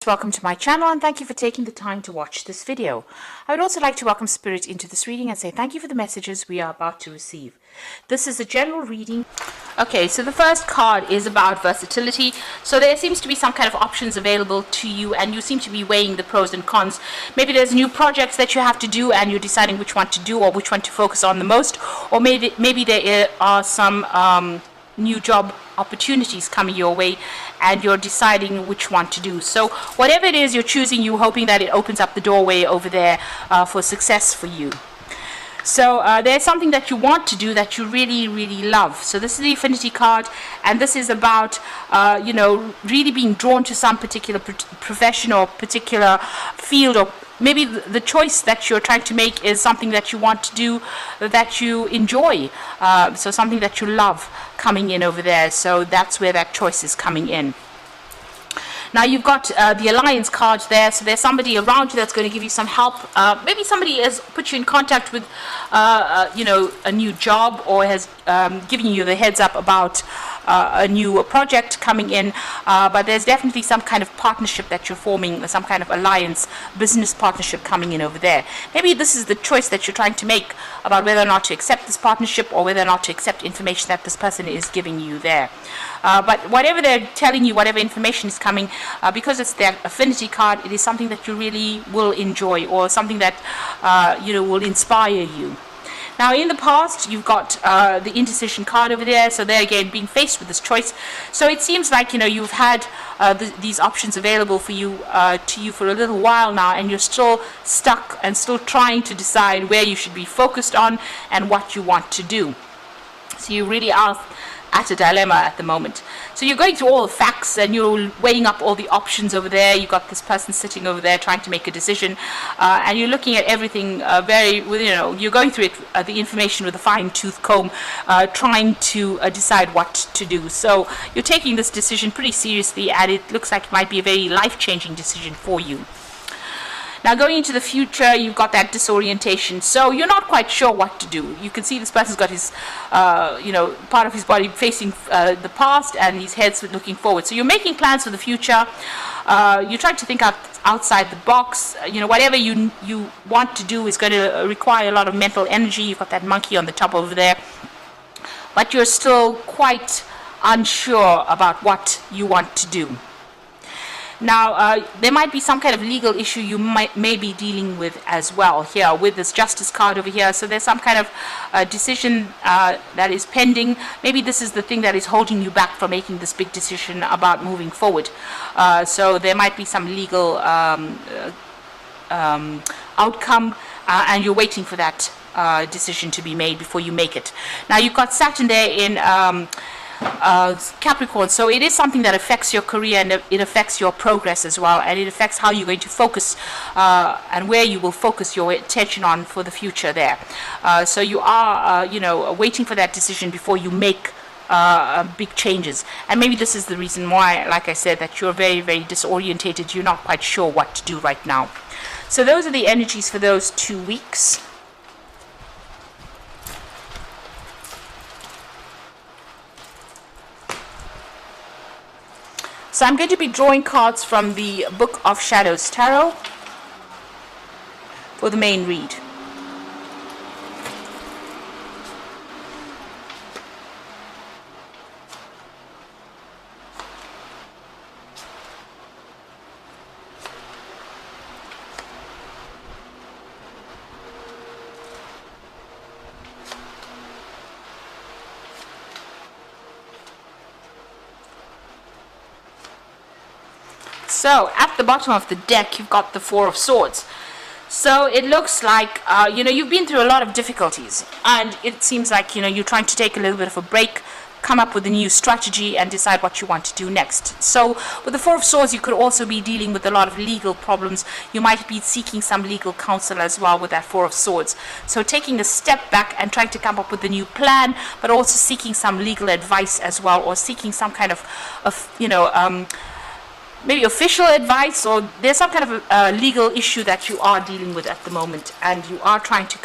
Welcome to my channel and thank you for taking the time to watch this video. I would also like to welcome Spirit into this reading and say thank you for the messages we are about to receive. This is a general reading. Okay, so the first card is about versatility. So there seems to be some kind of options available to you and you seem to be weighing the pros and cons. Maybe there's new projects that you have to do and you're deciding which one to do or which one to focus on the most. Or maybe there are some new job opportunities coming your way and you're deciding which one to do. So whatever it is you're choosing, you're hoping that it opens up the doorway over there for success for you. So there's something that you want to do that you really love. So this is the Affinity card, and this is about really being drawn to some particular profession or particular field, or maybe the choice that you're trying to make is something that you want to do that you enjoy, so something that you love coming in over there. So that's where that choice is coming in. Now you've got the Alliance card there, so there's somebody around you that's going to give you some help. Maybe somebody has put you in contact with a new job, or has given you the heads up about a new project coming in, but there's definitely some kind of partnership that you're forming, some kind of alliance, business partnership coming in over there. Maybe this is the choice that you're trying to make about whether or not to accept this partnership or whether or not to accept information that this person is giving you there. But whatever they're telling you, whatever information is coming, because it's their Affinity card, it is something that you really will enjoy, or something that will inspire you. Now in the past you've got the Indecision card over there, so there again being faced with this choice. So it seems like you've had these options available for you for a little while now, and you're still stuck and still trying to decide where you should be focused on and what you want to do. So you really are at a dilemma at the moment. So you're going through all the facts and you're weighing up all the options over there. You've got this person sitting over there trying to make a decision, and you're looking at everything you're going through it, the information with a fine-tooth comb, trying to decide what to do. So you're taking this decision pretty seriously, and it looks like it might be a very life-changing decision for you. Now going into the future, you've got that disorientation. So you're not quite sure what to do. You can see this person's got his, part of his body facing the past, and his head's looking forward. So you're making plans for the future. You're trying to think outside the box. Whatever you want to do is going to require a lot of mental energy. You've got that monkey on the top over there. But you're still quite unsure about what you want to do. Now, there might be some kind of legal issue you may be dealing with as well here with this Justice card over here. So there's some kind of decision that is pending. Maybe this is the thing that is holding you back from making this big decision about moving forward. So there might be some legal outcome, and you're waiting for that decision to be made before you make it. Now, you've got Saturn there in Capricorn, so it is something that affects your career, and it affects your progress as well, and it affects how you're going to focus and where you will focus your attention on for the future there. So you are waiting for that decision before you make big changes, and maybe this is the reason why, like I said, that you're very disorientated. You're not quite sure what to do right now. So those are the energies for those 2 weeks. So I'm going to be drawing cards from the Book of Shadows Tarot for the main read. So at the bottom of the deck, you've got the Four of Swords. So it looks like, you've been through a lot of difficulties, and it seems like, you're trying to take a little bit of a break, come up with a new strategy, and decide what you want to do next. So with the Four of Swords, you could also be dealing with a lot of legal problems. You might be seeking some legal counsel as well with that Four of Swords. So taking a step back and trying to come up with a new plan, but also seeking some legal advice as well, or seeking some kind of maybe official advice, or there's some kind of a legal issue that you are dealing with at the moment, and you are trying to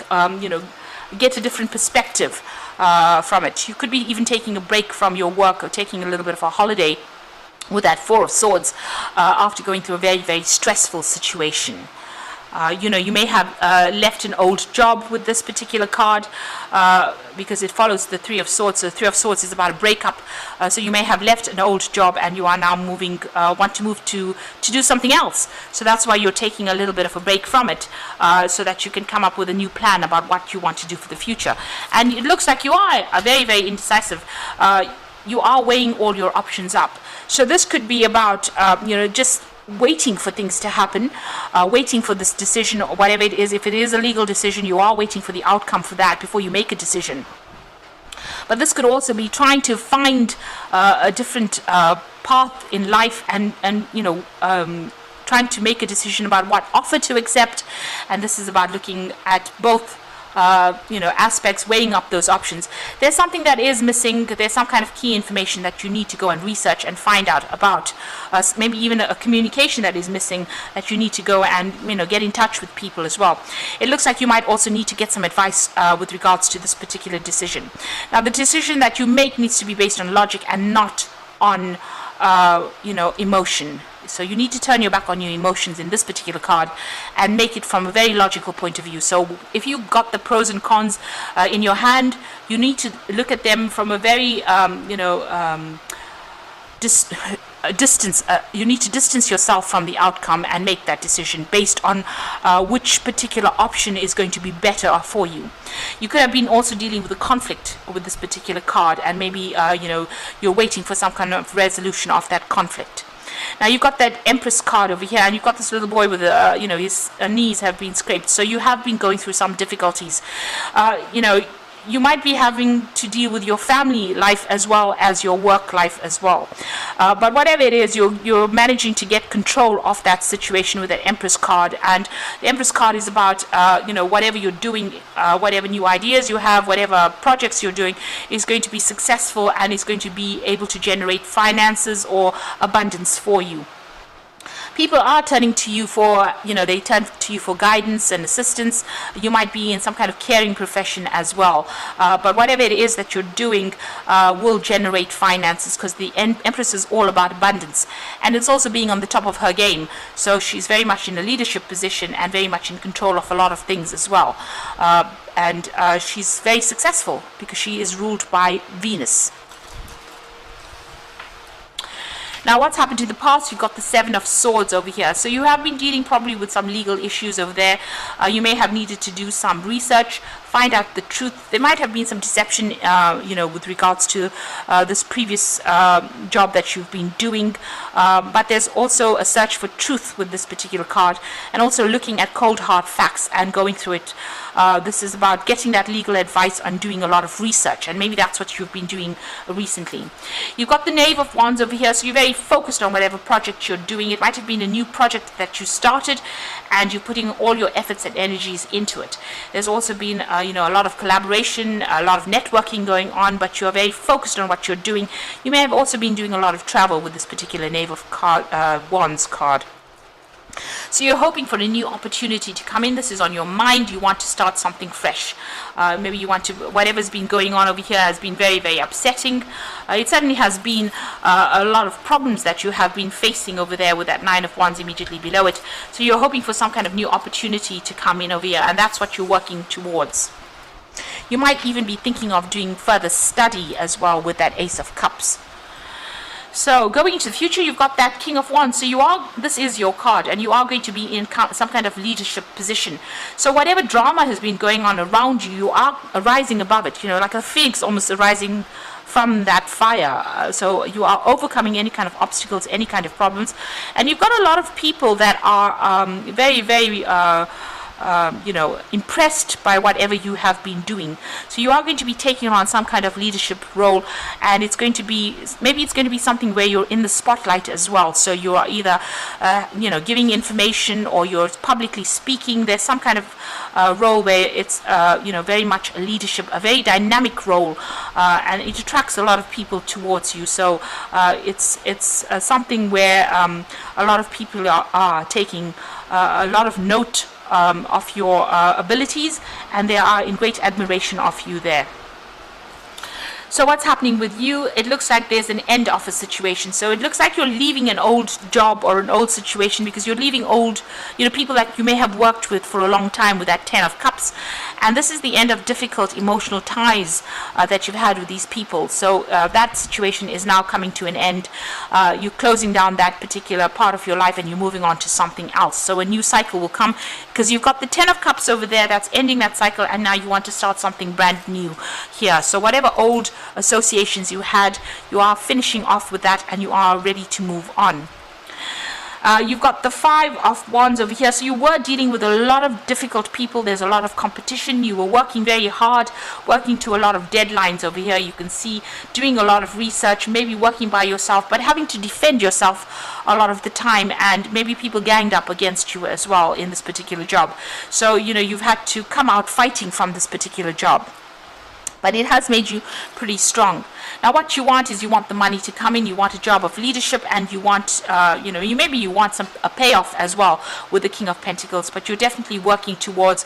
get a different perspective from it. You could be even taking a break from your work, or taking a little bit of a holiday with that Four of Swords, after going through a very, very stressful situation. You may have left an old job with this particular card, because it follows the Three of Swords. So the Three of Swords is about a breakup. So you may have left an old job and you are now want to move to do something else. So that's why you're taking a little bit of a break from it, so that you can come up with a new plan about what you want to do for the future. And it looks like you are very, very indecisive. You are weighing all your options up. So this could be about, just waiting for things to happen, waiting for this decision or whatever it is. If it is a legal decision, you are waiting for the outcome for that before you make a decision. But this could also be trying to find a different path in life, and trying to make a decision about what offer to accept. And this is about looking at both aspects, weighing up those options. There's something that is missing. There's some kind of key information that you need to go and research and find out about. Maybe even a communication that is missing that you need to go and get in touch with people as well. It looks like you might also need to get some advice with regards to this particular decision. Now, the decision that you make needs to be based on logic and not on emotion. So you need to turn your back on your emotions in this particular card and make it from a very logical point of view. So if you got the pros and cons in your hand, you need to look at them from a very distance. You need to distance yourself from the outcome and make that decision based on which particular option is going to be better for you. You could have been also dealing with a conflict with this particular card, and maybe you're waiting for some kind of resolution of that conflict. Now you've got that Empress card over here, and you've got this little boy with his knees have been scraped. So you have been going through some difficulties. You might be having to deal with your family life as well as your work life as well. But whatever it is, you're managing to get control of that situation with that Empress card. And the Empress card is about, whatever you're doing, whatever new ideas you have, whatever projects you're doing is going to be successful and is going to be able to generate finances or abundance for you. People are turning to you for, they turn to you for guidance and assistance. You might be in some kind of caring profession as well. But whatever it is that you're doing will generate finances, because the Empress is all about abundance. And it's also being on the top of her game. So she's very much in a leadership position and very much in control of a lot of things as well. And she's very successful because she is ruled by Venus. Now, what's happened to the past? You've got the Seven of Swords over here. So you have been dealing probably with some legal issues over there. You may have needed to do some research, find out the truth. There might have been some deception, with regards to this previous job that you've been doing. But there's also a search for truth with this particular card, and also looking at cold hard facts and going through it. This is about getting that legal advice and doing a lot of research, and maybe that's what you've been doing recently. You've got the Knave of Wands over here, so you're very focused on whatever project you're doing. It might have been a new project that you started, and you're putting all your efforts and energies into it. There's also been a lot of collaboration, a lot of networking going on, but you're very focused on what you're doing. You may have also been doing a lot of travel with this particular Knave of Wands card. So you're hoping for a new opportunity to come in. This is on your mind. You want to start something fresh. Maybe you want to, whatever's been going on over here has been very, very upsetting. It certainly has been a lot of problems that you have been facing over there with that Nine of Wands immediately below it. So you're hoping for some kind of new opportunity to come in over here, and that's what you're working towards. You might even be thinking of doing further study as well with that Ace of Cups. So going into the future, you've got that King of Wands. So this is your card, and you are going to be in some kind of leadership position. So whatever drama has been going on around you, you are rising above it, like a phoenix almost arising from that fire. So you are overcoming any kind of obstacles, any kind of problems. And you've got a lot of people that are very, very impressed by whatever you have been doing. So you are going to be taking on some kind of leadership role, and it's going to be, maybe it's going to be something where you're in the spotlight as well. So you are either, giving information, or you're publicly speaking. There's some kind of role where it's, very much a leadership, a very dynamic role, and it attracts a lot of people towards you. So it's something where a lot of people are taking a lot of note of your abilities, and they are in great admiration of you there. So what's happening with you? It looks like there's an end of a situation. So it looks like you're leaving an old job or an old situation, because you're leaving old, people that you may have worked with for a long time, with that 10 of Cups. And this is the end of difficult emotional ties that you've had with these people. So that situation is now coming to an end. You're closing down that particular part of your life and you're moving on to something else. So a new cycle will come, because you've got the 10 of Cups over there that's ending that cycle, and now you want to start something brand new here. So whatever old associations you had, you are finishing off with that and you are ready to move on. You've got the 5 of Wands over here. So you were dealing with a lot of difficult people. There's a lot of competition. You were working very hard, working to a lot of deadlines over here. You can see doing a lot of research, maybe working by yourself, but having to defend yourself a lot of the time, and maybe people ganged up against you as well in this particular job. So, you've had to come out fighting from this particular job. But it has made you pretty strong. Now what you want is, you want the money to come in, you want a job of leadership, and you want, you want a payoff as well with the King of Pentacles, but you're definitely working towards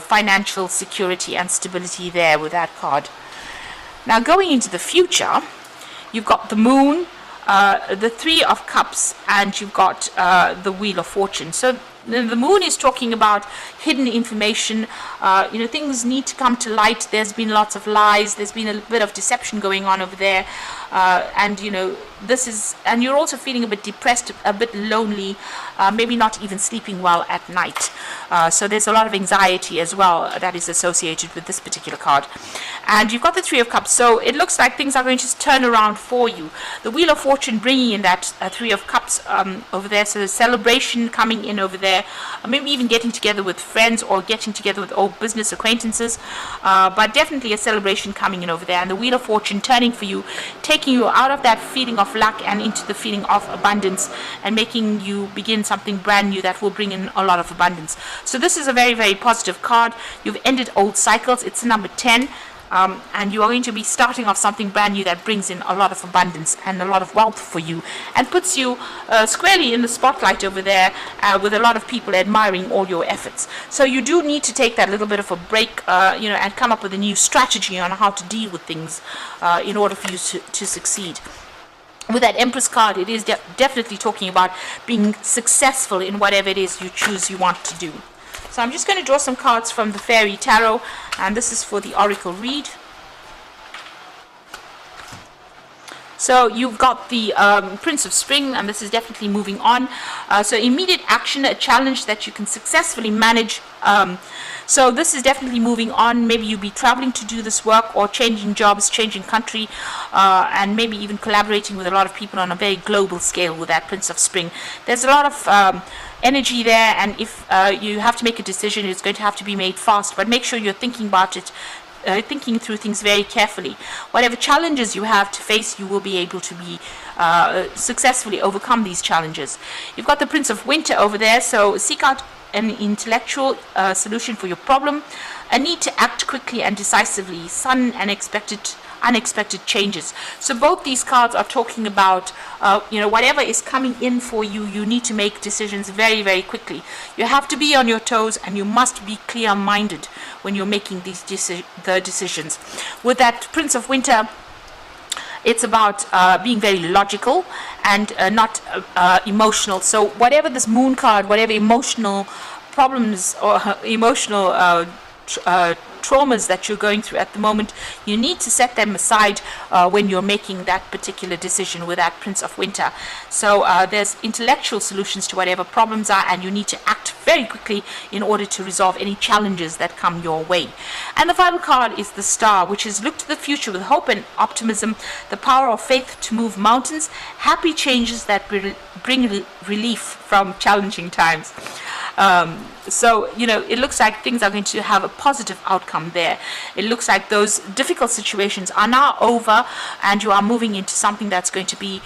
financial security and stability there with that card. Now going into the future, you've got the Moon, the 3 of Cups, and you've got the Wheel of Fortune. So the Moon is talking about hidden information. Things need to come to light. There's been lots of lies. There's been a bit of deception going on over there. And you're also feeling a bit depressed, a bit lonely, maybe not even sleeping well at night. So there's a lot of anxiety as well that is associated with this particular card. And you've got the 3 of Cups. So it looks like things are going to turn around for you. The Wheel of Fortune bringing in that 3 of Cups over there. So the celebration coming in over there. Maybe even getting together with friends or getting together with old business acquaintances, but definitely a celebration coming in over there. And the Wheel of Fortune turning for you, taking you out of that feeling of lack and into the feeling of abundance, and making you begin something brand new that will bring in a lot of abundance. So this is a very, very positive card. You've ended old cycles. It's number 10. And you are going to be starting off something brand new that brings in a lot of abundance and a lot of wealth for you, and puts you squarely in the spotlight over there, with a lot of people admiring all your efforts. So you do need to take that little bit of a break, and come up with a new strategy on how to deal with things in order for you to succeed. With that Empress card, it is definitely talking about being successful in whatever it is you want to do. So I'm just going to draw some cards from the Fairy Tarot, and this is for the Oracle read. So you've got the Prince of Spring, and this is definitely moving on. So immediate action, a challenge that you can successfully manage. So this is definitely moving on. Maybe you'll be traveling to do this work, or changing jobs, changing country, and maybe even collaborating with a lot of people on a very global scale with that Prince of Spring. There's a lot of energy there, and if you have to make a decision, it's going to have to be made fast, but make sure you're thinking about it, thinking through things very carefully. Whatever challenges you have to face, you will be able to be successfully overcome these challenges. You've got the Prince of Winter over there, so seek out an intellectual solution for your problem, a need to act quickly and decisively, sudden and unexpected changes. So both these cards are talking about whatever is coming in for you, you need to make decisions very, very quickly. You have to be on your toes, and you must be clear-minded when you're making these decisions. With that Prince of Winter, it's about being very logical and not emotional. So whatever this Moon card, whatever emotional problems or emotional traumas that you're going through at the moment, you need to set them aside when you're making that particular decision with that Prince of Winter. So there's intellectual solutions to whatever problems are, and you need to act very quickly in order to resolve any challenges that come your way. And the final card is the Star, which is look to the future with hope and optimism, the power of faith to move mountains, happy changes that bring relief from challenging times. So it looks like things are going to have a positive outcome there. It looks like those difficult situations are now over, and you are moving into something that's going to be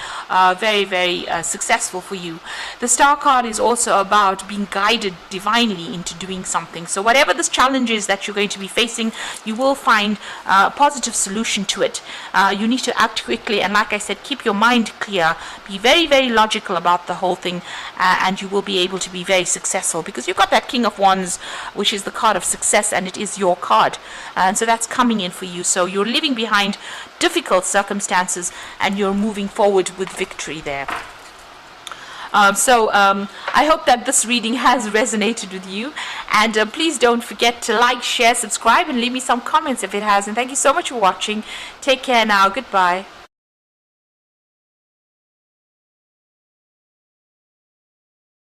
very, very successful for you. The Star card is also about being guided divinely into doing something. So whatever this challenge is that you're going to be facing, you will find a positive solution to it. You need to act quickly, and like I said, keep your mind clear. Be very, very logical about the whole thing, and you will be able to be very successful successful, because you've got that King of Wands, which is the card of success, and it is your card, and so that's coming in for you. So you're leaving behind difficult circumstances and you're moving forward with victory there. I hope that this reading has resonated with you, and please don't forget to like, share, subscribe, and leave me some comments if it has. And thank you so much for watching. Take care now. Goodbye.